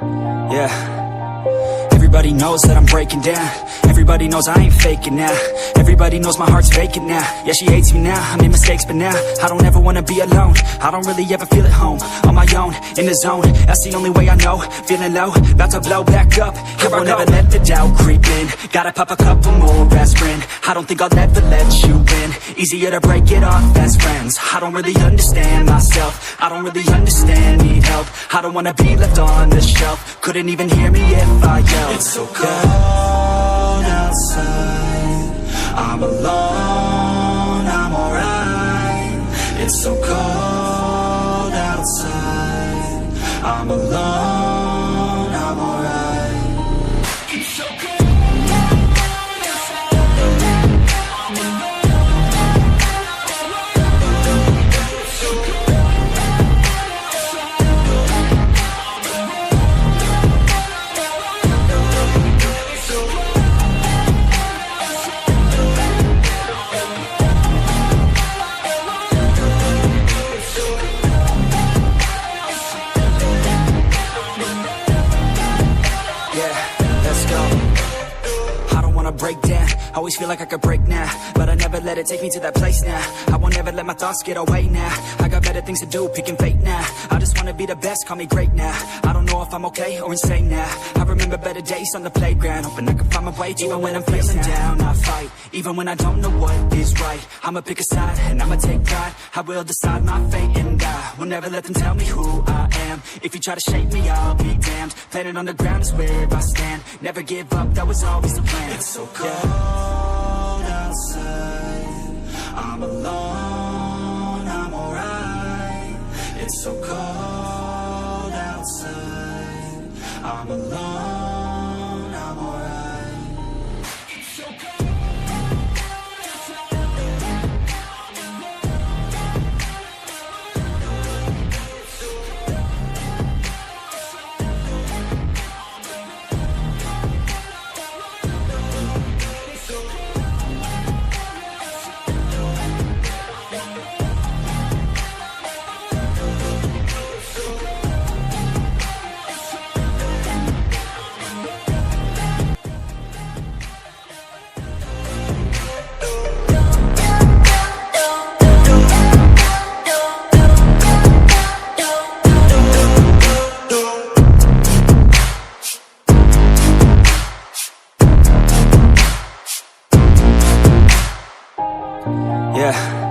Yeah. Everybody knows that I'm breaking down. Everybody knows I ain't faking now. Everybody knows my heart's vacant now. Yeah, she hates me now, I made mistakes but now I don't ever wanna be alone. I don't really ever feel at home. On my own, in the zone, that's the only way I know. Feeling low, about to blow back up. Here I never let the doubt creep in. Gotta pop a couple more aspirin. I don't think I'll ever let you in. Easier to break it off best friends. I don't really understand myself. I don't really understand, need help. I don't wanna be left on the shelf. Couldn't even hear me if I yelled. It's so cold outside, I'm alone, I'm alright. It's so cold outside, I'm alone, I'm alright. It's so cold outside, I'm alone, it's so cold outside, break down, always feel like I could break now, but I never let it take me to that place now. I won't ever let my thoughts get away now. I got better things to do, picking fate now. I just wanna be the best, call me great now. I don't know if I'm okay or insane now. I remember better days on the playground, hoping I can find my way. Even when I'm feeling down, I fight. Even when I don't know what is right, I'ma pick a side and I'ma take pride. I will decide my fate and I will never let them tell me who I am. If you try to shape me, I'll be damned. Planet on the ground is where I stand. Never give up, that was always the plan. It's so cold outside, I'm alone, I'm alright. It's so cold outside, I'm alone, I'm alright. It's so cold outside, I'm alone. It's so cold Yeah.